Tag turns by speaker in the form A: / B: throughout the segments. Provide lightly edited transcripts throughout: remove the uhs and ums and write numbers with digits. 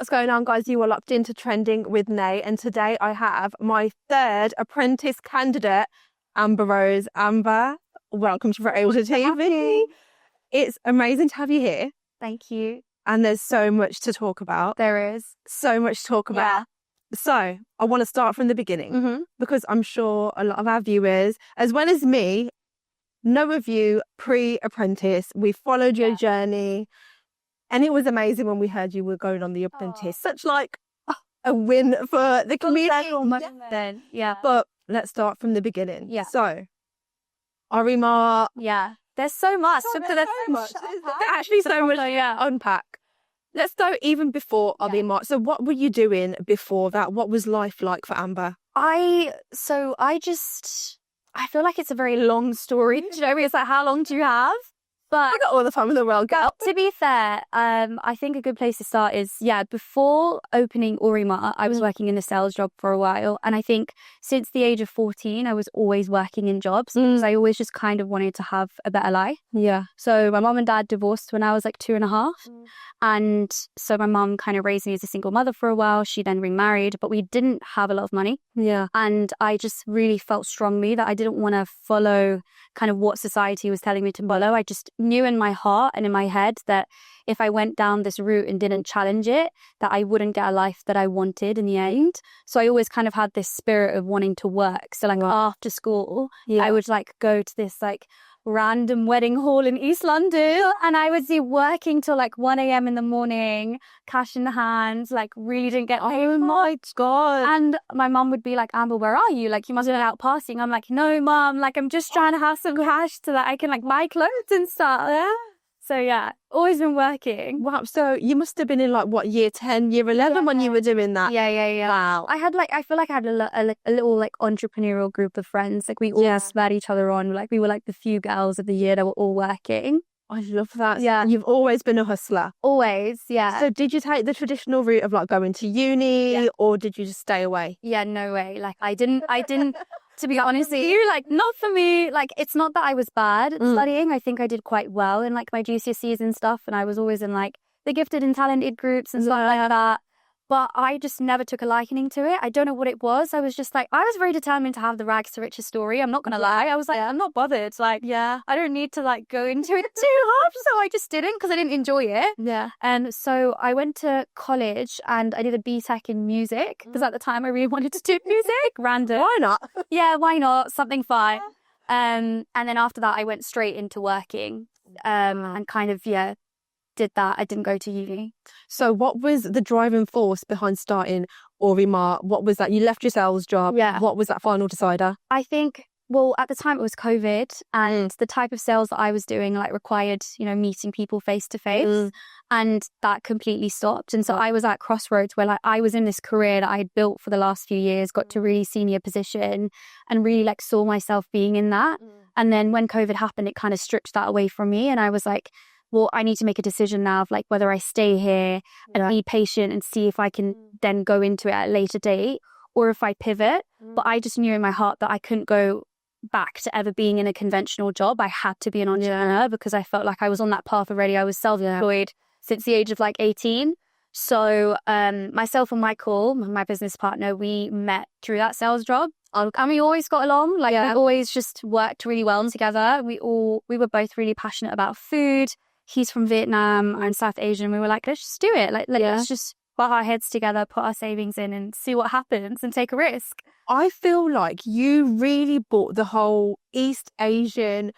A: What's going on, guys? You are locked into Trending with Nae, and today I have my third apprentice candidate, Amber Rose. Amber, welcome to BritAsia TV. It's amazing to have you here.
B: Thank you.
A: And there's so much to talk about.
B: There is.
A: So much to talk about. So I want to start from the beginning because I'm sure a lot of our viewers, as well as me, know of you pre-apprentice. We followed your journey. And it was amazing when we heard you were going on the Apprentice. Such like a win for the community.
B: Then,
A: But let's start from the beginning.
B: Yeah.
A: So, Orimar.
B: Yeah. There's so much.
A: There's actually so much to unpack. Let's go even before Orimar. So what were you doing before that? What was life like for Amber?
B: I feel like it's a very long story. Do you know, it's like, how long do you have? But
A: I got all the time in the world, girl.
B: To be fair, I think a good place to start is, before opening Orimar, I was working in a sales job for a while. And I think since the age of 14, I was always working in jobs because I always just kind of wanted to have a better life.
A: Yeah.
B: So my mom and dad divorced when I was like 2.5. And so my mom kind of raised me as a single mother for a while. She then remarried, but we didn't have a lot of money.
A: Yeah.
B: And I just really felt strongly that I didn't want to follow kind of what society was telling me to follow. I just knew in my heart and in my head that if I went down this route and didn't challenge it, that I wouldn't get a life that I wanted in the end. So I always kind of had this spirit of wanting to work. So like after school, I would like go to this like random wedding hall in East London, and I would be working till like 1 a.m. in the morning, cash in the hands, like really didn't get paid.
A: Oh my God.
B: And my mum would be like, Amber, where are you? Like, you must have been out partying. I'm like, no, mum, like I'm just trying to have some cash so that I can like buy clothes and stuff. So always been working.
A: Wow. So you must have been in like what, year 10, year 11 when you were doing that?
B: Yeah.
A: Wow.
B: I feel like I had a little like entrepreneurial group of friends. Like we all spurred each other on. Like we were like the few girls of the year that were all working.
A: I love that.
B: Yeah.
A: You've always been a hustler.
B: Always, yeah.
A: So did you take the traditional route of like going to uni or did you just stay away?
B: Yeah, no way. Like I didn't to be honest with you, like not for me. Like it's not that I was bad at studying. I think I did quite well in like my GCSEs and stuff, and I was always in like the gifted and talented groups and stuff like that. But I just never took a liking to it. I don't know what it was. I was just like, I was very determined to have the rags to riches story. I'm not going to lie. I was like, I'm not bothered. Like, I don't need to like go into it too hard. So I just didn't because I didn't enjoy it.
A: Yeah.
B: And so I went to college and I did a BTEC in music because at the time I really wanted to do music. Random.
A: Why not?
B: Yeah, why not? Something fun. And then after that, I went straight into working and kind of, did that. I didn't go to uni.
A: So what was the driving force behind starting Orimar? What was that? You left your sales job.
B: Yeah.
A: What was that final decider?
B: I think, well, at the time it was COVID and the type of sales that I was doing like required, meeting people face to face, and that completely stopped. And so I was at crossroads where like I was in this career that I had built for the last few years, got to really senior position and really like saw myself being in that. And then when COVID happened, it kind of stripped that away from me. And I was like, well, I need to make a decision now of like whether I stay here and be patient and see if I can then go into it at a later date or if I pivot. But I just knew in my heart that I couldn't go back to ever being in a conventional job. I had to be an entrepreneur because I felt like I was on that path already. I was self-employed since the age of like 18. So myself and Michael, my business partner, we met through that sales job. And we always got along. Like we always just worked really well together. We were both really passionate about food. He's from Vietnam, I'm South Asian. We were like, let's just do it. Let's just put our heads together, put our savings in and see what happens and take a risk.
A: I feel like you really brought the whole East Asian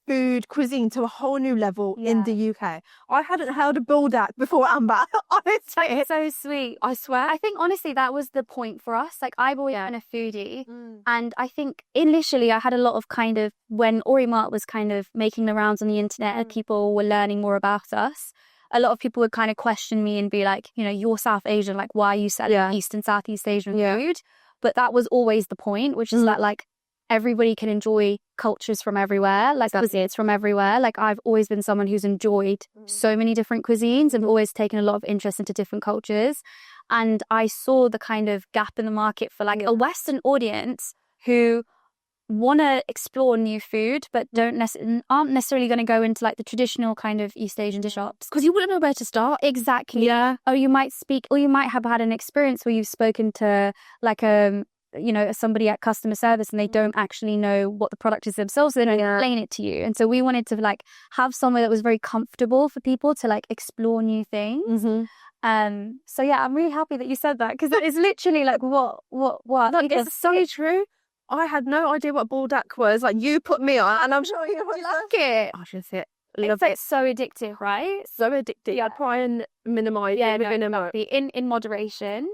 A: food cuisine to a whole new level in the UK. I hadn't heard a bulldog before, Amber. Honestly.
B: That's so sweet.
A: I swear.
B: I think honestly that was the point for us. Like I've always been a foodie and I think initially I had a lot of kind of, when Orimar was kind of making the rounds on the internet and people were learning more about us, a lot of people would kind of question me and be like, you're South Asian, like why are you selling East and Southeast Asian food? But that was always the point, which is that like everybody can enjoy cultures from everywhere, like cuisines from everywhere. Like I've always been someone who's enjoyed so many different cuisines and always taken a lot of interest into different cultures. And I saw the kind of gap in the market for like a Western audience who want to explore new food, but aren't necessarily going to go into like the traditional kind of East Asian shops.
A: Because you wouldn't know where to start.
B: Exactly.
A: Yeah.
B: Or you might have had an experience where you've spoken to like somebody at customer service and they don't actually know what the product is themselves, so they don't explain it to you. And so we wanted to like have somewhere that was very comfortable for people to like explore new things. So yeah, I'm really happy that you said that, because it's literally like what
A: Look, it's so true. I had no idea what Buldak was. Like, you put me on, and I'm sure you would
B: like it.
A: I should say
B: It's like so addictive, right?
A: So addictive.
B: Yeah.
A: I try and minimize it within a month.
B: In moderation.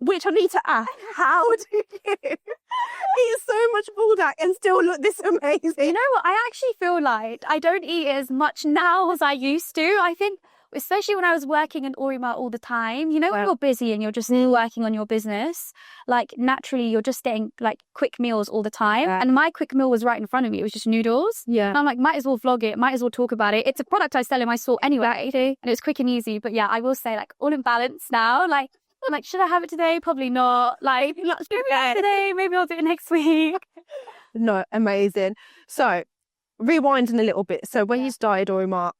A: Which I need to ask, how do you eat so much Buldak and still look this amazing?
B: You know what? I actually feel like I don't eat as much now as I used to. I think, especially when I was working in Orima all the time, when you're busy and you're just working on your business, like naturally you're just getting like quick meals all the time. Yeah. And my quick meal was right in front of me. It was just noodles. Yeah. And I'm like, might as well vlog it, might as well talk about it. It's a product I sell in my store anyway. And it was quick and easy. But yeah, I will say, like, all in balance now. Like, I'm like, should I have it today? Probably not. Like, maybe not today. Maybe I'll do it next week.
A: No, amazing. So, rewinding a little bit. So, when you started Orima,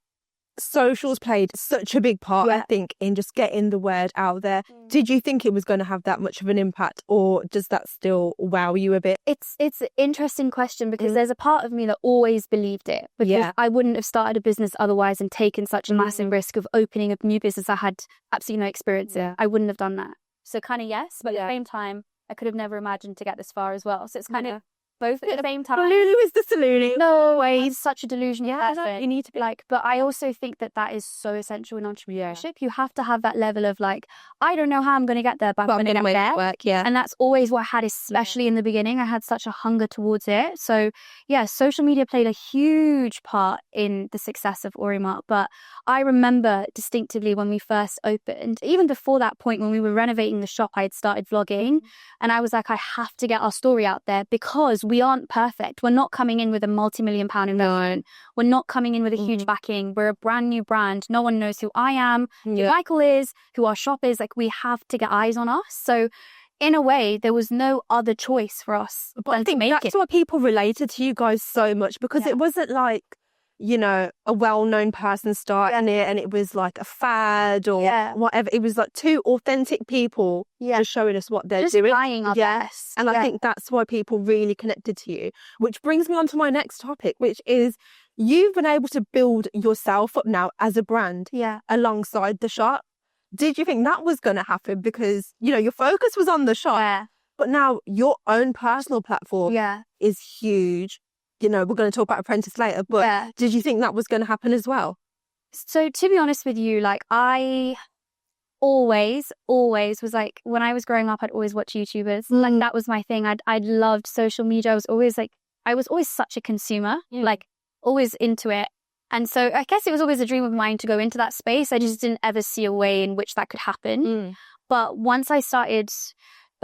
A: socials played such a big part, I think, in just getting the word out there. Did you think it was going to have that much of an impact, or does that still wow you a bit?
B: It's an interesting question, because there's a part of me that always believed it, because I wouldn't have started a business otherwise and taken such a massive risk of opening a new business I had absolutely no experience in. I wouldn't have done that. So kind of yes, but at the same time, I could have never imagined to get this far as well. So it's kind of both at the same time.
A: Lulu is the Salulu.
B: No way. It's such a delusion.
A: Yeah, you need to be
B: like, but I also think that is so essential in entrepreneurship. You have to have that level of like, I don't know how I'm going to get there, but I'm going to get there.
A: Work, and
B: that's always what I had, especially in the beginning. I had such a hunger towards it. So yeah, social media played a huge part in the success of Orima. But I remember distinctively when we first opened, even before that point, when we were renovating the shop, I had started vlogging, and I was like, I have to get our story out there, because we aren't perfect. We're not coming in with a multi-million-pound investment. We're not coming in with a huge backing. We're a brand new brand. No one knows who I am, who Michael is, who our shop is. Like, we have to get eyes on us. So in a way, there was no other choice for us.
A: But I think that's why people related to you guys so much, because it wasn't like, a well-known person starting it and it was like a fad or whatever. It was like two authentic people just showing us what they're
B: just
A: doing.
B: Trying our best.
A: And I think that's why people really connected to you, which brings me on to my next topic, which is you've been able to build yourself up now as a brand alongside the shop. Did you think that was going to happen? Because, your focus was on the shop, but now your own personal platform is huge. We're going to talk about Apprentice later, but did you think that was going to happen as well?
B: So to be honest with you, like, I always was like, when I was growing up, I'd always watch YouTubers. Like, that was my thing. I loved social media. I was always such a consumer, like always into it. And so I guess it was always a dream of mine to go into that space. I just didn't ever see a way in which that could happen. But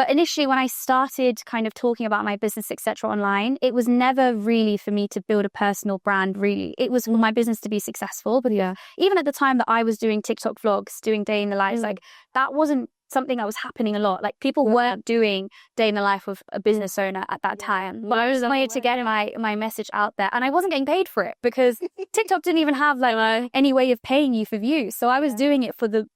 B: initially when I started kind of talking about my business, etc. online, it was never really for me to build a personal brand, really. It was for my business to be successful. But even at the time that I was doing TikTok vlogs, doing day in the life, like, that wasn't something that was happening a lot. Like, people weren't doing day in the life of a business owner at that time. But I was a way to get my message out there, and I wasn't getting paid for it, because TikTok didn't even have like any way of paying you for views. So I was doing it for the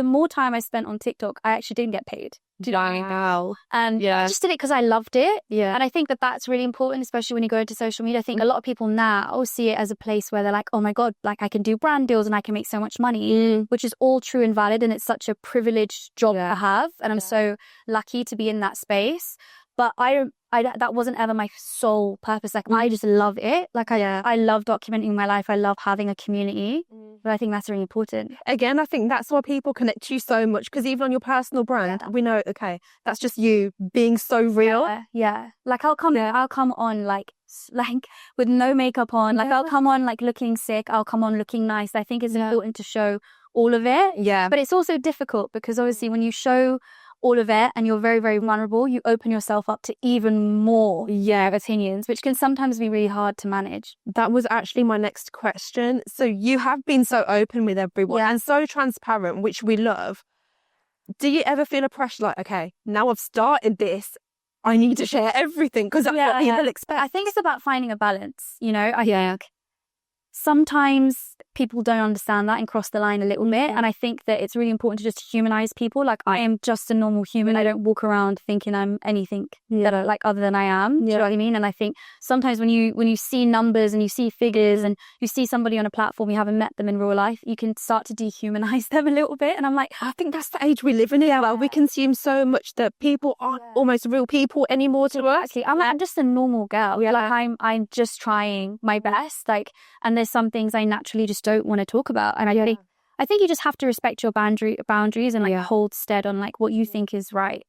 B: more time I spent on TikTok, I actually didn't get paid.
A: Wow.
B: And I just did it because I loved it. And I think that that's really important, especially when you go into social media. I think a lot of people now see it as a place where they're like, oh my God, like, I can do brand deals and I can make so much money, which is all true and valid. And it's such a privileged job to have. And I'm so lucky to be in that space. But that wasn't ever my sole purpose. Like, I just love it. Like, I love documenting my life. I love having a community. But I think that's really important.
A: Again, I think that's why people connect to you so much, because even on your personal brand, we know, okay, that's just you being so real.
B: Like, I'll come on like with no makeup on. Like, I'll come on like looking sick. I'll come on looking nice. I think it's important to show all of it. But it's also difficult, because obviously when you show all of it and you're very, very vulnerable, you open yourself up to even more opinions, which can sometimes be really hard to manage.
A: That was actually my next question. So you have been so open with everyone and so transparent, which we love. Do you ever feel a pressure like, okay, now I've started this, I need to share everything because that's what people expect.
B: I think it's about finding a balance, you know? Sometimes people don't understand that and cross the line a little bit. And I think that it's really important to just humanize people. Like, I am just a normal human. I don't walk around thinking I'm anything that I like other than I am. Do you know what I mean? And I think sometimes when you see numbers and you see figures and you see somebody on a platform, you haven't met them in real life, you can start to dehumanize them a little bit. And I'm like,
A: I think that's the age we live in now. Well, we consume so much that people aren't almost real people anymore to us.
B: I'm just a normal girl. Like, I'm just trying my best. Like, and there's some things I naturally just don't want to talk about. And I think you just have to respect your boundaries and like hold stead on like what you think is right.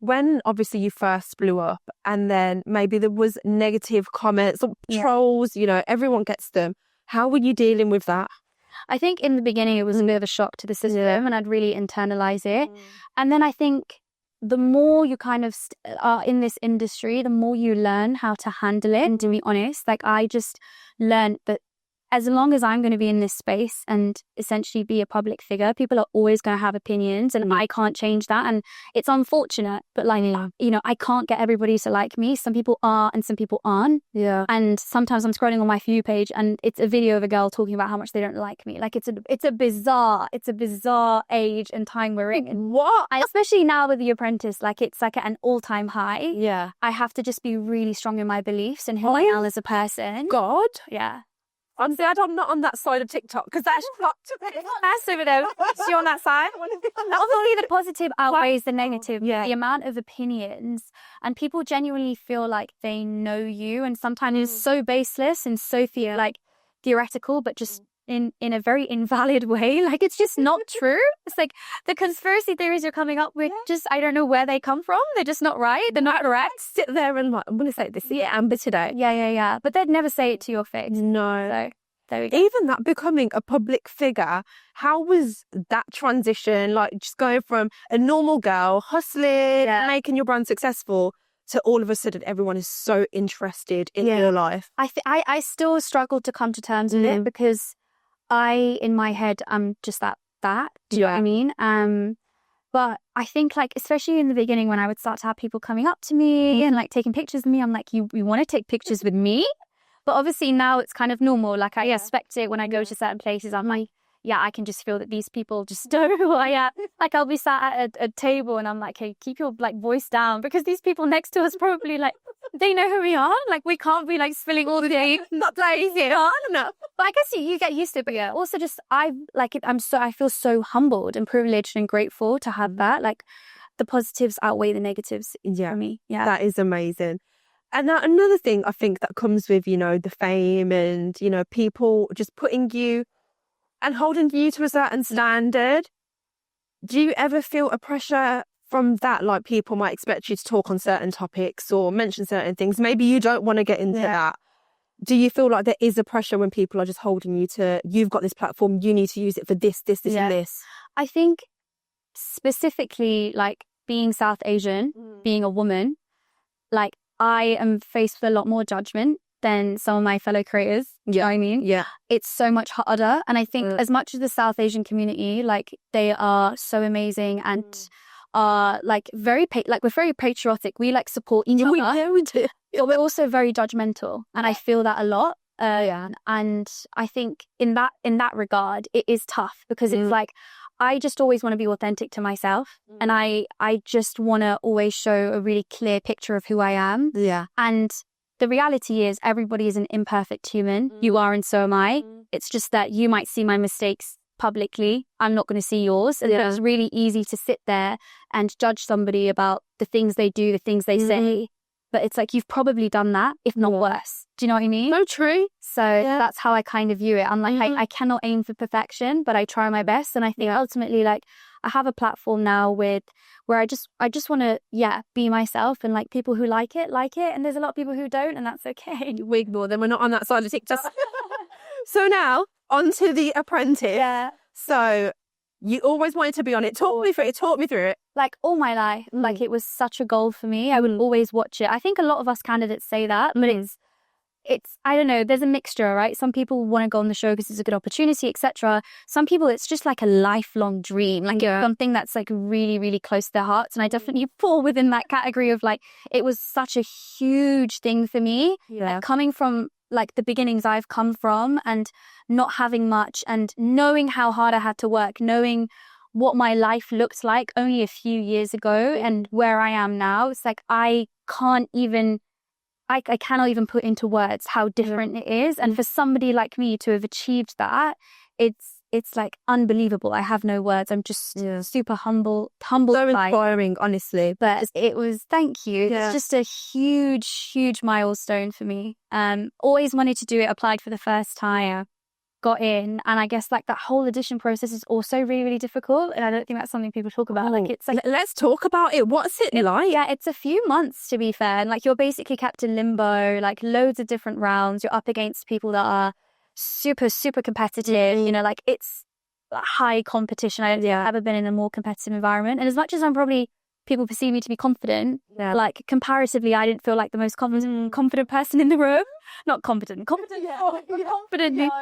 A: When obviously you first blew up and then maybe there was negative comments or trolls, you know, everyone gets them. How were you dealing with that?
B: I think in the beginning it was a bit of a shock to the system and I'd really internalize it. And then I think the more you kind of are in this industry, the more you learn how to handle it. And to be honest, like, I just learned that as long as I'm going to be in this space and essentially be a public figure, people are always going to have opinions and I can't change that. And it's unfortunate, but like, you know, I can't get everybody to like me. Some people are and some people aren't. Yeah. And sometimes I'm scrolling on my For You page and it's a video of a girl talking about how much they don't like me. Like, it's a bizarre age and time we're in.
A: What?
B: Especially now with The Apprentice, like, it's like at an all-time high. Yeah. I have to just be really strong in my beliefs and who I am as a person.
A: God.
B: Yeah.
A: Honestly, I'm not on that side of TikTok because that's fucked up.
B: That's over there. You're on that side. Obviously, the positive outweighs the negative. Yeah. The amount of opinions and people genuinely feel like they know you, and sometimes it's so baseless and so theoretical, but just in a very invalid way. Like, it's just not true. It's like the conspiracy theories you're coming up with, just, I don't know where they come from. They're just not right. They're not correct.
A: Sit there and like, I'm going to say this. Yeah, Amber today.
B: Yeah. But they'd never say it to your face.
A: No.
B: So there we go.
A: Even that becoming a public figure, how was that transition? Like, just going from a normal girl, hustling, making your brand successful, to all of a sudden everyone is so interested in your life.
B: I still struggle to come to terms with it because in my head, I'm just that. Do you know what I mean? But I think, like, especially in the beginning when I would start to have people coming up to me and like taking pictures of me, I'm like, you want to take pictures with me? But obviously now it's kind of normal. Like, I expect it when I go to certain places. I'm like, I can just feel that these people just know who I am. Like, I'll be sat at a table and I'm like, hey, keep your like voice down, because these people next to us probably like, they know who we are. Like, we can't be like spilling all the day. Not lazy. No. But I guess you get used to it. But also just, I feel so humbled and privileged and grateful to have that. Like, the positives outweigh the negatives for me. Yeah.
A: That is amazing. And now another thing I think that comes with, you know, the fame and, you know, people just putting you and holding you to a certain standard. Do you ever feel a pressure from that? Like, people might expect you to talk on certain topics or mention certain things. Maybe you don't want to get into that. Do you feel like there is a pressure when people are just holding you to, you've got this platform, you need to use it for this, and this?
B: I think specifically, like, being South Asian, being a woman, like, I am faced with a lot more judgment than some of my fellow creators. You know what I mean? Yeah. It's so much harder. And I think as much as the South Asian community, like, they are so amazing and are like we're very patriotic. We like support each other. We do. But we're also very judgmental. And I feel that a lot. And I think in that regard, it is tough because it's like, I just always want to be authentic to myself. And I just want to always show a really clear picture of who I am. Yeah. And the reality is everybody is an imperfect human. You are, and so am I. It's just that you might see my mistakes publicly. I'm not going to see yours. And it's really easy to sit there and judge somebody about the things they do, the things they say. But it's like, you've probably done that, if not worse. Do you know what I mean?
A: So true.
B: So that's how I kind of view it. I'm like, I cannot aim for perfection, but I try my best. And I think ultimately, like, I have a platform now where I just want to, be myself, and like, people who like it. And there's a lot of people who don't, and that's okay.
A: We ignore them. We're not on that side of TikTok. So now, on to The Apprentice. Yeah. So you always wanted to be on it. Talk me through it.
B: Like, all my life. Like, it was such a goal for me. I would always watch it. I think a lot of us candidates say that, but I don't know, there's a mixture, right? Some people want to go on the show because it's a good opportunity, etc. Some people, it's just like a lifelong dream, like it's something that's like really, really close to their hearts. And I definitely fall within that category of like, it was such a huge thing for me. Like, coming from like the beginnings I've come from and not having much and knowing how hard I had to work, knowing what my life looked like only a few years ago and where I am now. It's like, I cannot even put into words how different it is. And for somebody like me to have achieved that, it's like unbelievable. I have no words. I'm just super humbled.
A: So inspiring, honestly.
B: But it was, thank you. It's just a huge, huge milestone for me. Always wanted to do it, applied for the first time, got in. And I guess like that whole audition process is also really, really difficult. And I don't think that's something people talk about. Like, it's like,
A: let's talk about it. What's it like?
B: Yeah, it's a few months, to be fair. And like, you're basically kept in limbo, like loads of different rounds. You're up against people that are super, super competitive. You know, like it's high competition. I don't think I've ever been in a more competitive environment. And as much as people perceive me to be confident, like comparatively, I didn't feel like the most confident person in the room. Not confident. Confident.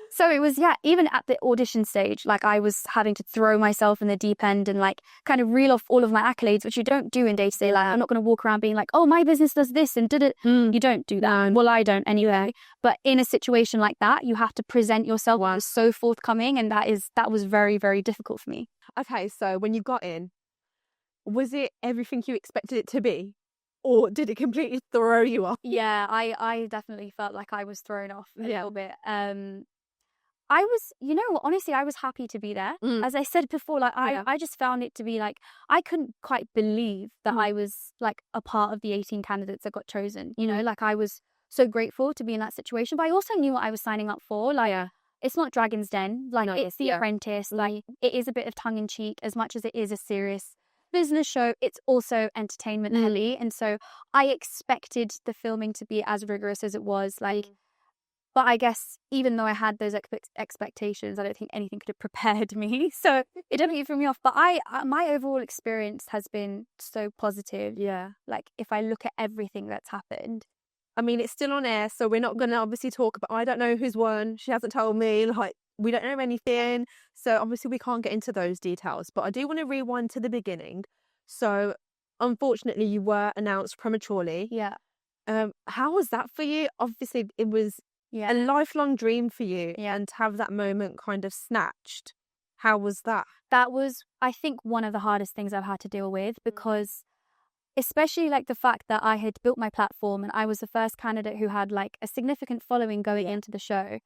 B: So it was, even at the audition stage, like I was having to throw myself in the deep end and like kind of reel off all of my accolades, which you don't do in day-to-day life. I'm not going to walk around being like, oh, my business does this and did it. You don't do that. Well, I don't anyway. But in a situation like that, you have to present yourself as so forthcoming. And that was very, very difficult for me.
A: Okay, so when you got in, was it everything you expected it to be? Or did it completely throw you off?
B: Yeah, I definitely felt like I was thrown off a little bit. I was, honestly, I was happy to be there. As I said before, like I just found it to be like, I couldn't quite believe that I was like a part of the 18 candidates that got chosen. You know, like I was so grateful to be in that situation, but I also knew what I was signing up for. Like, it's not Dragon's Den, like it's The Apprentice. Like, it is a bit of tongue in cheek as much as it is a serious business show. It's also entertainment heavy, and so I expected the filming to be as rigorous as it was. Like, but I guess even though I had those expectations, I don't think anything could have prepared me. So it definitely threw me off. But my overall experience has been so positive. Yeah, like if I look at everything that's happened.
A: I mean, it's still on air, so we're not going to obviously talk about. I don't know who's won. She hasn't told me. Like, we don't know anything. So obviously we can't get into those details. But I do want to rewind to the beginning. So unfortunately, you were announced prematurely.
B: Yeah.
A: How was that for you? Obviously, it was a lifelong dream for you. Yeah. And to have that moment kind of snatched. How was that?
B: That was, I think, one of the hardest things I've had to deal with, because especially like the fact that I had built my platform and I was the first candidate who had like a significant following going into the show.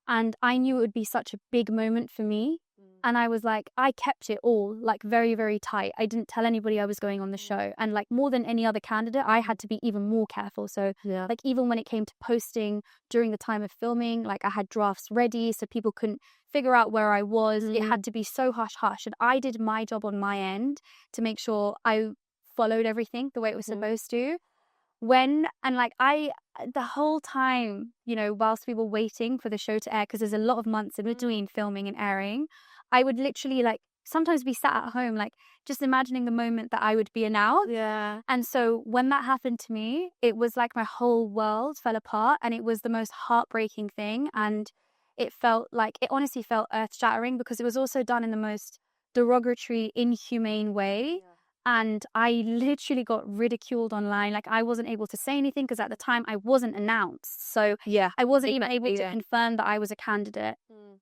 B: And I knew it would be such a big moment for me. And I was like, I kept it all like very, very tight. I didn't tell anybody I was going on the show. And like more than any other candidate, I had to be even more careful. So like even when it came to posting during the time of filming, like I had drafts ready so people couldn't figure out where I was. It had to be so hush hush. And I did my job on my end to make sure I followed everything the way it was supposed to. The whole time, whilst we were waiting for the show to air, because there's a lot of months in between filming and airing, I would literally like sometimes be sat at home, like just imagining the moment that I would be announced. Yeah. And so when that happened to me, it was like my whole world fell apart, and it was the most heartbreaking thing. And it honestly felt earth shattering, because it was also done in the most derogatory, inhumane way. Yeah. And I literally got ridiculed online. Like, I wasn't able to say anything because at the time I wasn't announced. So I wasn't even able to confirm that I was a candidate.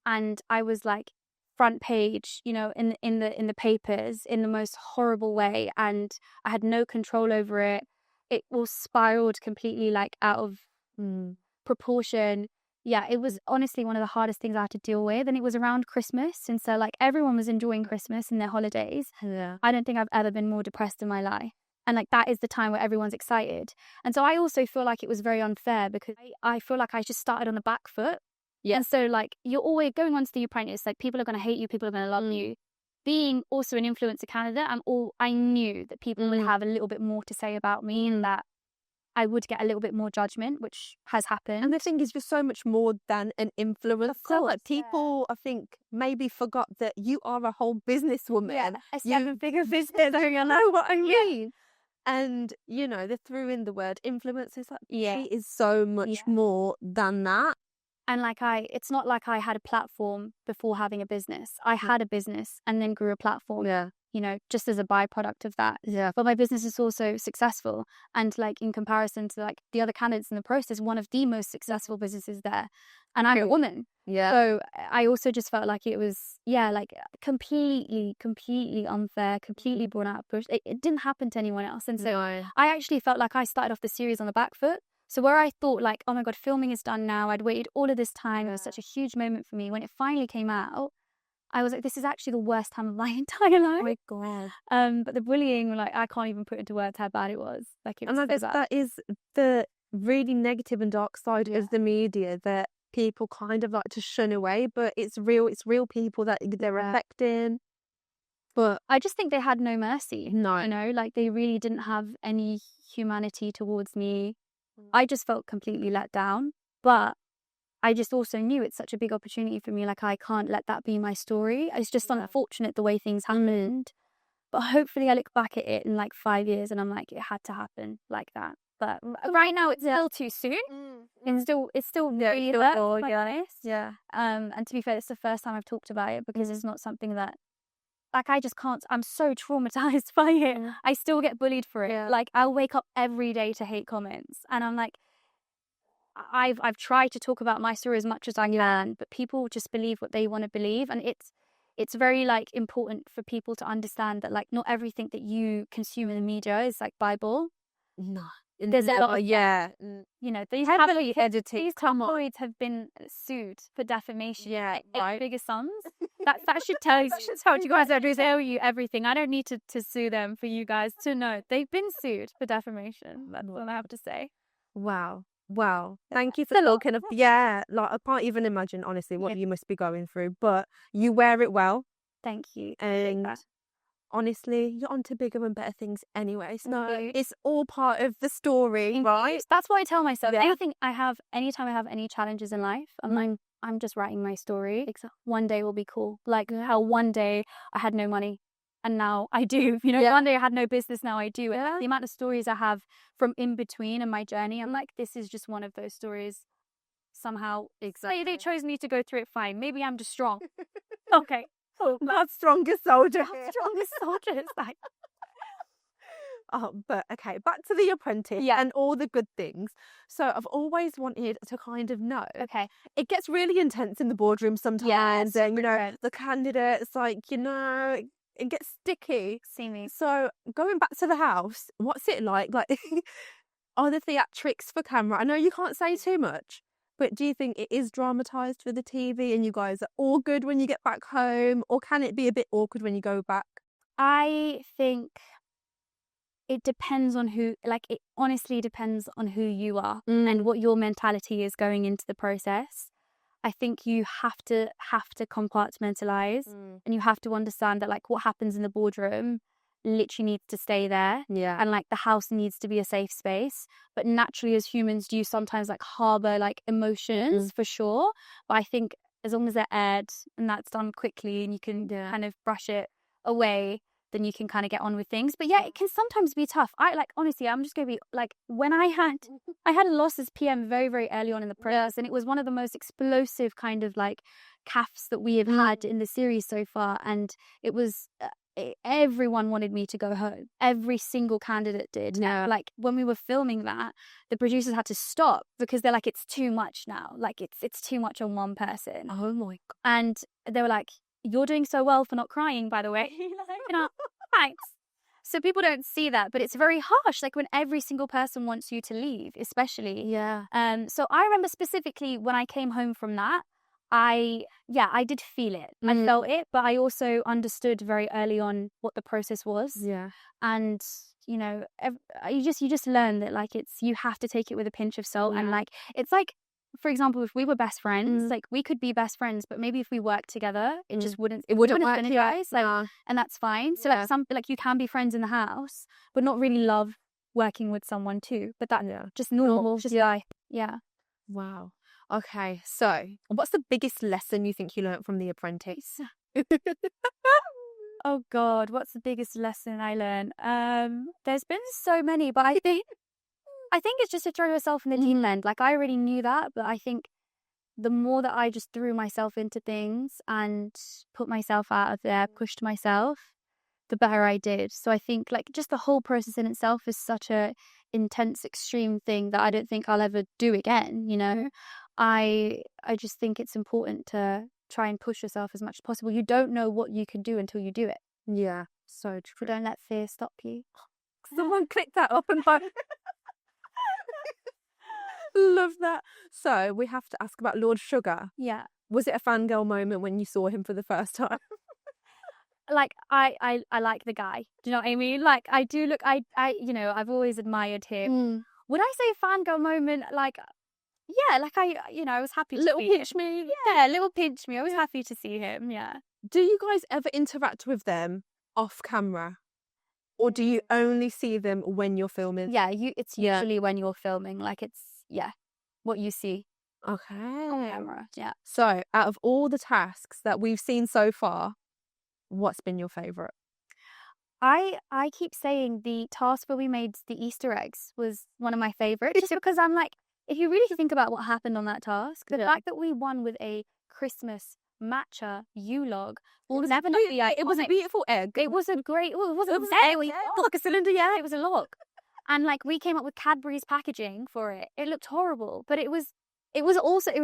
B: And I was like front page, in the papers in the most horrible way. And I had no control over it. It all spiraled completely like out of proportion. Yeah, it was honestly one of the hardest things I had to deal with. And it was around Christmas. And so like everyone was enjoying Christmas and their holidays. Yeah. I don't think I've ever been more depressed in my life. And like that is the time where everyone's excited. And so I also feel like it was very unfair, because I feel like I just started on the back foot. Yeah. And so like you're always going on to The Apprentice, like people are going to hate you, people are going to love you. Being also an influencer candidate, I knew that people would have a little bit more to say about me, and that I would get a little bit more judgment, which has happened.
A: And the thing is, you're so much more than an influencer. Of course, like people, I think, maybe forgot that you are a whole businesswoman.
B: Yeah, a seven-figure business. I don't know what I mean.
A: And, you know, they threw in the word influencers. Like,
B: Yeah.
A: it is so much more than that.
B: And like it's not like I had a platform before having a business. I had a business and then grew a platform.
A: Yeah.
B: You know, just as a byproduct of that.
A: Yeah.
B: But my business is also successful. And like in comparison to like the other candidates in the process, one of the most successful businesses there. And I'm a woman.
A: Yeah.
B: So I also just felt like it was, like completely unfair, completely born out of push. It didn't happen to anyone else. And so I actually felt like I started off the series on the back foot. So where I thought like, oh my God, filming is done now. I'd waited all of this time. It was such a huge moment for me. When it finally came out, I was like, this is actually the worst time of my entire life.
A: Oh my God.
B: But the bullying, like, I can't even put into words how bad it was. Like, it was
A: and
B: so bad.
A: that is the really negative and dark side of the media that people kind of like to shun away, but it's real people that they're affecting. But
B: I just think they had no mercy.
A: No.
B: You know, like they really didn't have any humanity towards me. I just felt completely let down. But I just also knew it's such a big opportunity for me. Like, I can't let that be my story. It's just unfortunate the way things happened. But hopefully I look back at it in like 5 years and I'm like, it had to happen like that. But right now it's still too soon. It's still really early, to be honest.
A: Yeah.
B: And to be fair, it's the first time I've talked about it because it's not something that, like, I just can't. I'm so traumatized by it. I still get bullied for it.
A: Yeah.
B: Like, I'll wake up every day to hate comments, and I'm like, I've tried to talk about my story as much as I can, but people just believe what they want to believe, and it's very like important for people to understand that like not everything that you consume in the media is like Bible.
A: No.
B: There's a lot of, you know, these tabloids have been sued for defamation.
A: Yeah,
B: right. Bigger sums. That should tell you guys. I tell you everything. I don't need to sue them for you guys to know they've been sued for defamation. That's what I have to say.
A: Wow. Thank you for talking of like I can't even imagine honestly what you must be going through, but you wear it well.
B: Thank you.
A: And honestly, you're on to bigger and better things anyway. So it's all part of the story, right?
B: That's what I tell myself. Anytime I have any challenges in life, I'm like, I'm just writing my story. One day will be cool. Like how one day I had no money and now I do. You know, one day I had no business, now I do. The amount of stories I have from in between and my journey, I'm like, this is just one of those stories. Somehow, they chose me to go through it. Fine. Maybe I'm just strong. Okay.
A: Oh, that's strongest soldier.
B: Strongest soldier. Like.
A: But okay, back to The Apprentice and all the good things. So I've always wanted to kind of know.
B: Okay.
A: It gets really intense in the boardroom sometimes, and you know the candidates, like it gets sticky.
B: See me.
A: So going back to the house, what's it like? Like, are the theatrics for camera? I know you can't say too much. But do you think it is dramatised for the TV and you guys are all good when you get back home? Or can it be a bit awkward when you go back?
B: I think it depends on who, like it honestly depends on who you are and what your mentality is going into the process. I think you have to compartmentalize and you have to understand that like what happens in the boardroom literally needs to stay there, and like the house needs to be a safe space. But naturally as humans do sometimes like harbor like emotions for sure, but I think as long as they're aired and that's done quickly and you can kind of brush it away, then you can kind of get on with things. But it can sometimes be tough. I like, honestly, I'm just gonna be like, when I had a loss as PM very, very early on in the process, and it was one of the most explosive kind of like CAFs that we have had in the series so far, and it was everyone wanted me to go home. Every single candidate did. Like when we were filming that, the producers had to stop because they're like, it's too much now. Like it's too much on one person.
A: Oh my God.
B: And they were like, you're doing so well for not crying, by the way. Thanks. So people don't see that, but it's very harsh. Like when every single person wants you to leave, especially. So I remember specifically when I came home from that, I did feel it. I felt it, but I also understood very early on what the process was. And you know, you just learn that like you have to take it with a pinch of salt. And like it's like, for example, if we were best friends, like we could be best friends, but maybe if we worked together, it just wouldn't work, guys. Like, and that's fine. So like you can be friends in the house, but not really love working with someone too. But that's just normal. Just life.
A: Wow. Okay, so what's the biggest lesson you think you learned from The Apprentice?
B: Oh God, what's the biggest lesson I learned? There's been so many, but I think it's just to throw yourself in the deep end. Like, I already knew that, but I think the more that I just threw myself into things and put myself out of there, pushed myself, the better I did. So I think like just the whole process in itself is such a intense, extreme thing that I don't think I'll ever do again, you know? I just think it's important to try and push yourself as much as possible. You don't know what you can do until you do it.
A: Yeah, so
B: So
A: true.
B: don't let fear stop you.
A: Someone click that up and buy. Love that. So we have to ask about Lord Sugar.
B: Yeah.
A: Was it a fangirl moment when you saw him for the first time?
B: Like I like the guy. Do you know what I mean? Like I do look I you know, I've always admired him. Would I say fangirl moment? Like yeah, like I was happy to
A: Little
B: see
A: pinch
B: him.
A: me.
B: Yeah, little pinch me. I was happy to see him. Yeah.
A: Do you guys ever interact with them off camera? Or do you only see them when you're filming?
B: Yeah, it's
A: Yeah.
B: usually when you're filming, like it's what you see on
A: Okay.
B: camera. Yeah.
A: So, out of all the tasks that we've seen so far, what's been your favourite?
B: I keep saying the task where we made the Easter eggs was one of my favorites, just because I'm like, if you really think about what happened on that task, the fact that we won with a Christmas matcha U-log will never not be.
A: It was a beautiful egg.
B: It was a great. Well, it wasn't
A: was
B: egg.
A: an egg, yeah.
B: Like a cylinder. Yeah, it was a log, and like we came up with Cadbury's packaging for it. It looked horrible, but it was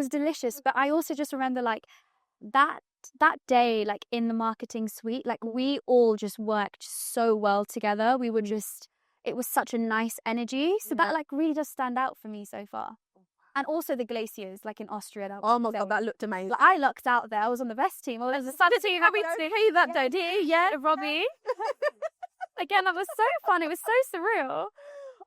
B: delicious. But I also just remember like that day, like in the marketing suite, like we all just worked so well together. We were just, it was such a nice energy. So that like really does stand out for me so far. And also the glaciers, like in Austria.
A: Oh my God, that looked amazing.
B: Like, I lucked out there. I was on the best team. I was the sun team. Happy to hear that, don't you? Yeah, Robbie. Again, that was so fun. It was so surreal.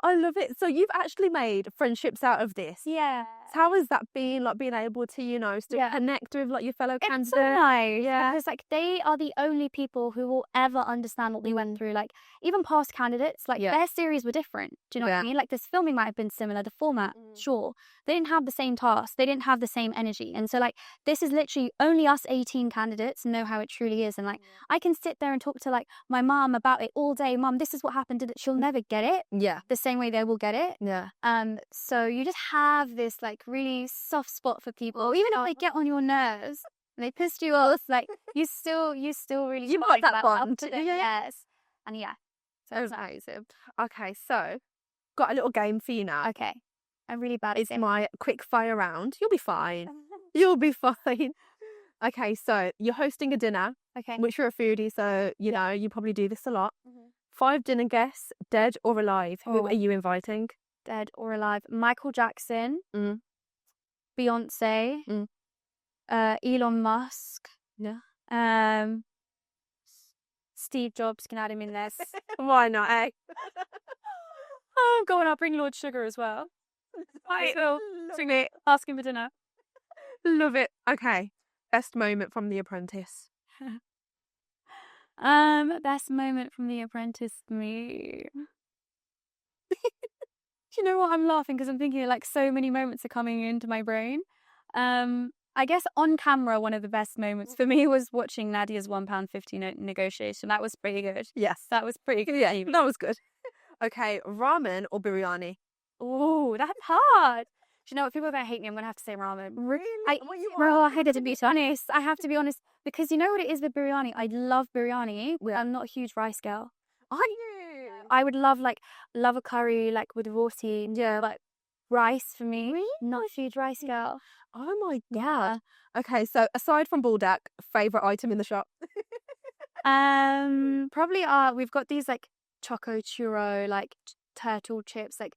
A: I love it. So you've actually made friendships out of this.
B: Yeah.
A: So how has that been, like being able to, still connect with like your fellow candidates?
B: It's so nice. Yeah. Because like they are the only people who will ever understand what we went through. Like even past candidates, like their series were different. Do you know what I mean? Like this filming might have been similar, the format, sure. They didn't have the same tasks. They didn't have the same energy. And so like this is literally only us 18 candidates know how it truly is. And like I can sit there and talk to like my mom about it all day. Mom, this is what happened. She'll never get it.
A: Yeah.
B: The same way they will get it.
A: Yeah.
B: So you just have this like really soft spot for people, even if they get on your nerves and they pissed you off, like you still really
A: You've got that bond.
B: Yes. And
A: so amazing. Okay, so got a little game for you now.
B: Okay. I'm really bad at
A: It's my quick fire round. You'll be fine. You'll be fine. Okay, so you're hosting a dinner.
B: Okay.
A: Which you're a foodie, so you know you probably do this a lot. 5 dinner guests, dead or alive. Who are you inviting?
B: Dead or alive? Michael Jackson, Beyonce, Elon Musk.
A: Yeah.
B: Steve Jobs, can add him in there.
A: Why not, eh?
B: Oh, go on, I'll bring Lord Sugar as well. I will. Ask him for dinner.
A: Love it. Okay. Best moment from The Apprentice.
B: Best moment from The Apprentice for me. Do you know what? I'm laughing because I'm thinking like so many moments are coming into my brain. I guess on camera, one of the best moments for me was watching Nadia's £1.50 negotiation. That was pretty good.
A: Yes.
B: That was pretty good.
A: Yeah, that was good. Okay, ramen or biryani?
B: Oh, that's hard. Do you know what? People are going to hate me. I'm going to have to say ramen.
A: Really?
B: I had to be honest. I have to be honest. Because you know what it is with biryani? I love biryani. I'm not a huge rice girl.
A: Are you?
B: I would love a curry like with roti. Yeah. But rice for me. Really? Not a huge rice girl.
A: Oh my God. Okay, so aside from buldak, favourite item in the shop?
B: Probably we've got these like choco churro, like turtle chips, like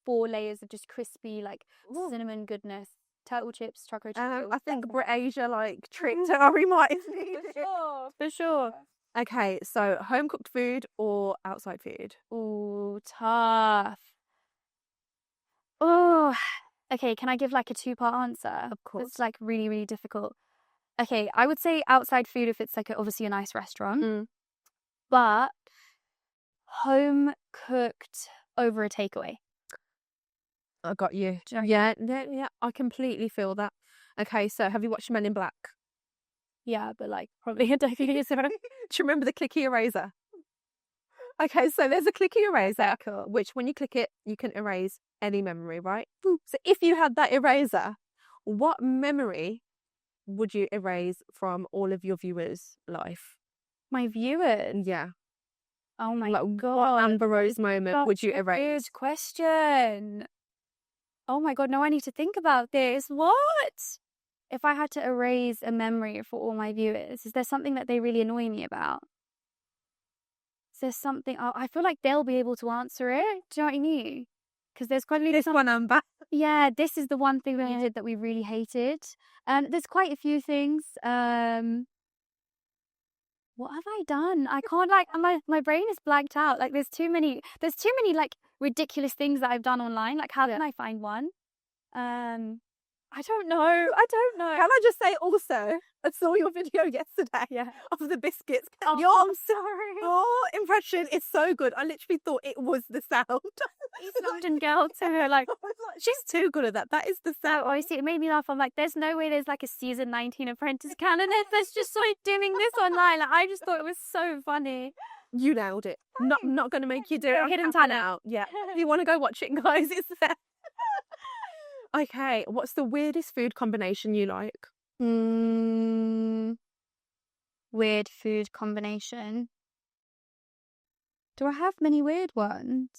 B: 4 layers of just crispy, like cinnamon goodness. Turtle chips, choco churro.
A: I think BritAsia like tricked Ari might.
B: For sure.
A: Okay, so home cooked food or outside food?
B: Oh, tough. Oh, okay. Can I give like a 2-part answer?
A: Of course.
B: It's like really, really difficult. Okay, I would say outside food if it's like obviously a nice restaurant, but home cooked over a takeaway.
A: I got you. Yeah, I completely feel that. Okay, so have you watched Men in Black?
B: Yeah, but like probably a decade ago.
A: Do you remember the clicky eraser? Okay, so there's a clicky eraser, which when you click it, you can erase any memory, right? So if you had that eraser, what memory would you erase from all of your viewers' life?
B: My viewers?
A: Yeah.
B: Oh my
A: Like,
B: God.
A: what Amber Rose moment would you erase?
B: Good question. Oh my God, now I need to think about this. What? If I had to erase a memory for all my viewers, is there something that they really annoy me about? Is there something? I feel like they'll be able to answer it. Do you know what I mean? Because there's quite a
A: This one, Amber.
B: Yeah, this is the one thing we did that we really hated. There's quite a few things. What have I done? I can't my brain is blanked out. Like there's too many like ridiculous things that I've done online. Like how can I find one? I don't know.
A: Can I just say also, I saw your video yesterday of the biscuits.
B: Oh,
A: Your
B: I'm sorry.
A: impression is so good. I literally thought it was the sound.
B: East London girl to her, like,
A: she's too good at that. That is the sound.
B: Honestly, it made me laugh. I'm like, there's no way there's like a season 19 Apprentice candidate that's just like doing this online. Like, I just thought it was so funny.
A: You nailed it. Not going to make you do it.
B: Hidden talent
A: out. Yeah. If you want to go watch it, guys, it's there. Okay, what's the weirdest food combination you like?
B: Weird food combination. Do I have many weird ones?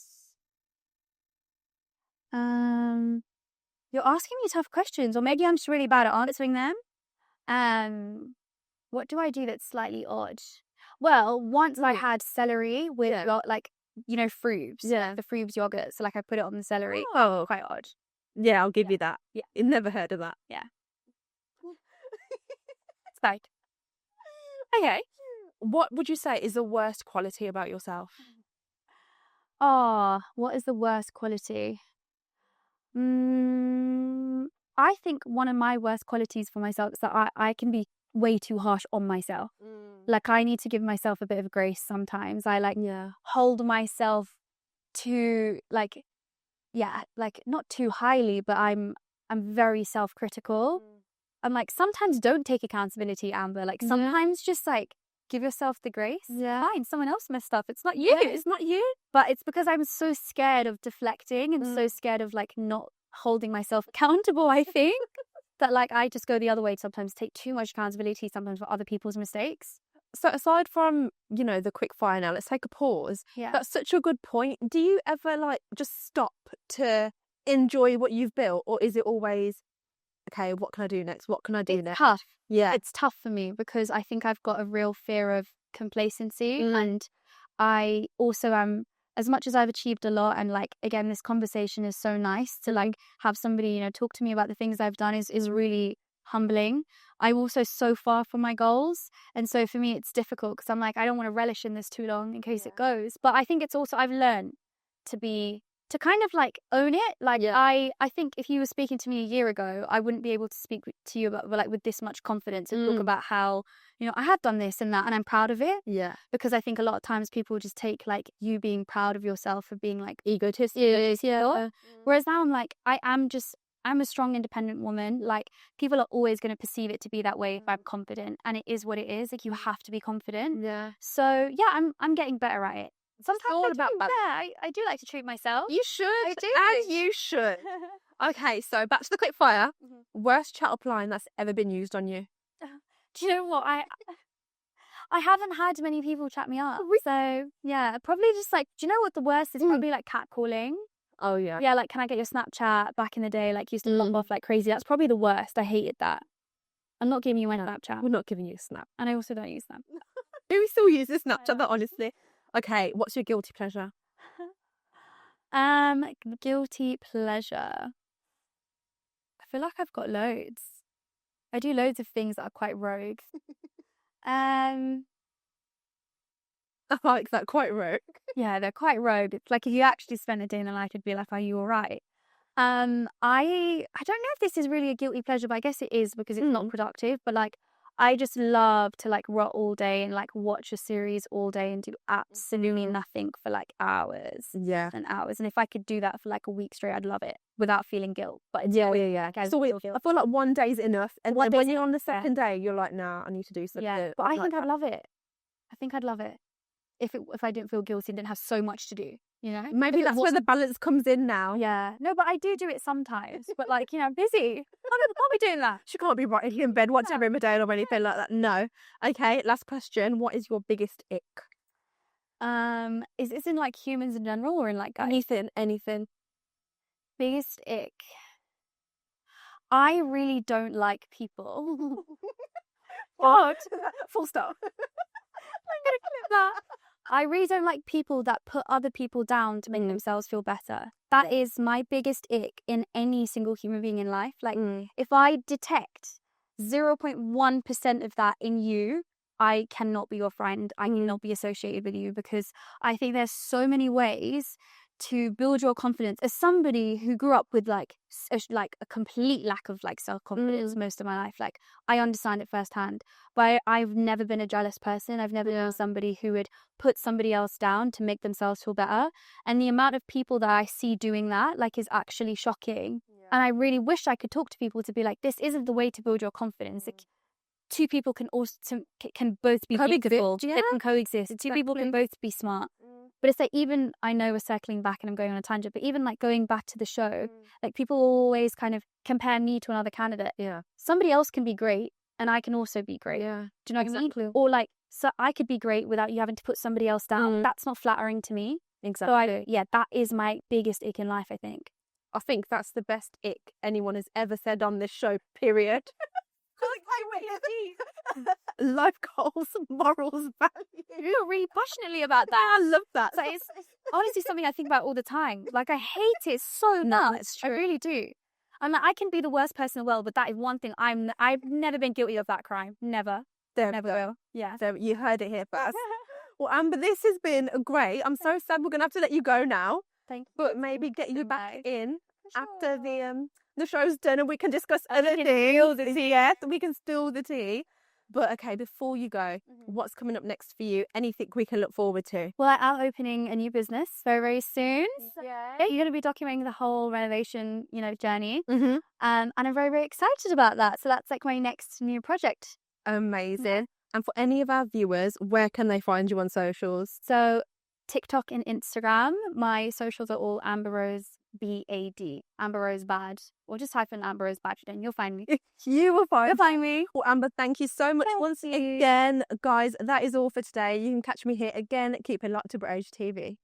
B: You're asking me tough questions, or maybe I'm just really bad at answering them. What do I do that's slightly odd? Well, once I had celery with like, you know, Frubes. Yeah. The Frubes yogurt. So like I put it on the celery.
A: Oh,
B: quite odd.
A: Yeah, I'll give you that.
B: Yeah.
A: You've never heard of that.
B: Yeah. It's fine.
A: Okay. What would you say is the worst quality about yourself?
B: Oh, what is the worst quality? I think one of my worst qualities for myself is that I can be way too harsh on myself. Like I need to give myself a bit of grace sometimes. I like hold myself too like not too highly, but I'm very self-critical. I'm like, sometimes don't take accountability, Amber. Like sometimes just like give yourself the grace. Yeah. Fine, someone else messed up. It's not you.
A: Yeah, it's not you.
B: But it's because I'm so scared of deflecting and so scared of like not holding myself accountable, I think. That like I just go the other way, sometimes take too much accountability sometimes for other people's mistakes.
A: So aside from, you know, the quick fire now, let's take a pause.
B: Yeah.
A: That's such a good point. Do you ever like just stop to enjoy what you've built, or is it always, okay, what can I do next? What can I do next?
B: Tough.
A: Yeah.
B: It's tough for me because I think I've got a real fear of complacency, and I also am, as much as I've achieved a lot, and like again this conversation is so nice to like have somebody, you know, talk to me about the things I've done is really humbling. I'm also so far from my goals, and so for me it's difficult because I'm like, I don't want to relish in this too long in case it goes. But I think it's also, I've learned to kind of like own it. Like I think if you were speaking to me a year ago, I wouldn't be able to speak to you about like with this much confidence and talk about how, you know, I have done this and that and I'm proud of it. Yeah. Because I think a lot of times people just take like you being proud of yourself for being like egotistic. Yeah. Whereas now I'm like, I'm a strong, independent woman. Like people are always going to perceive it to be that way if I'm confident, and it is what it is. Like you have to be confident. Yeah. So yeah, I'm getting better at it. Sometimes I do like to treat myself.
A: You should.
B: I do.
A: And you should. Okay, so back to the quick fire. Worst chat up line that's ever been used on you?
B: Do you know what? I haven't had many people chat me up. So yeah, probably just like, do you know what the worst is? Probably like catcalling. Oh yeah. Yeah, like, can I get your Snapchat? Back in the day, like used to pop off like crazy. That's probably the worst. I hated that. I'm not giving you my Snapchat.
A: We're not giving you a Snap.
B: And I also don't use Snap.
A: We still use the Snapchat, but honestly. Okay, what's your guilty pleasure?
B: Guilty pleasure. I feel like I've got loads. I do loads of things that are quite rogue.
A: I like that, quite rogue.
B: Yeah, they're quite rogue. It's like if you actually spend a day in the life, it'd be like, are you all right? I don't know if this is really a guilty pleasure, but I guess it is because it's not productive. But like, I just love to like rot all day and like watch a series all day and do absolutely nothing for like hours and hours. And if I could do that for like a week straight, I'd love it without feeling guilt. But it's
A: yeah.
B: Like,
A: So I feel like one day's enough, and
B: One
A: then when
B: day's
A: you're on the second day, you're like, nah, I need to do something.
B: yeah. But I think I'd love it. I think I'd love it if I didn't feel guilty and didn't have so much to do. You know,
A: maybe that's where the balance comes in now.
B: Yeah. No, but I do it sometimes. But like, you know, I'm busy. I can't be doing that.
A: She can't be writing in bed watching Riverdale or anything like that. No. Okay, last question. What is your biggest ick?
B: Is this in like humans in general or in like guys?
A: Anything.
B: Biggest ick. I really don't like people.
A: What? Full stop.
B: I'm gonna clip that. I really don't like people that put other people down to make themselves feel better. That is my biggest ick in any single human being in life. Like, if I detect 0.1% of that in you, I cannot be your friend. I cannot be associated with you, because I think there's so many ways to build your confidence. As somebody who grew up with like a complete lack of like self-confidence most of my life, like I understand it firsthand. But I've never been a jealous person. I've never been somebody who would put somebody else down to make themselves feel better. And the amount of people that I see doing that like is actually shocking. And I really wish I could talk to people to be like, this isn't the way to build your confidence. Like, two people can both be beautiful. They can coexist. Two people can both be smart. But it's like, even, I know we're circling back and I'm going on a tangent, but even like going back to the show, like people always kind of compare me to another candidate. Yeah. Somebody else can be great and I can also be great. Yeah. Do you know what I mean? Or like, so I could be great without you having to put somebody else down. That's not flattering to me. Exactly. So that is my biggest ick in life, I think.
A: I think that's the best ick anyone has ever said on this show, period. Life goals, morals, values.
B: You're really passionately about that.
A: I love that.
B: So it's honestly something I think about all the time. Like, I hate it so much.
A: It's true.
B: I really do. I'm like, I can be the worst person in the world, but that is one thing I've never been guilty of that crime. Never. Never will. Yeah.
A: So you heard it here first. Well, Amber, this has been great. I'm so sad we're gonna have to let you go now.
B: Thank you.
A: But maybe get you back in after the show's done and we can discuss other things. Yes, we can spill the tea. But okay, before you go, what's coming up next for you? Anything we can look forward to?
B: Well, I'm opening a new business very, very soon. So you're going to be documenting the whole renovation, journey. And I'm very, very excited about that. So that's like my next new project.
A: Amazing. And for any of our viewers, where can they find you on socials?
B: So TikTok and Instagram. My socials are all Amber Rose BAD, Amber Rose Bad, or just type in Amber Rose Bad and you'll find me.
A: You'll find
B: me.
A: Well, Amber, thank you so much once again. Guys, that is all for today. You can catch me here again. Keep it locked to BritAsia TV.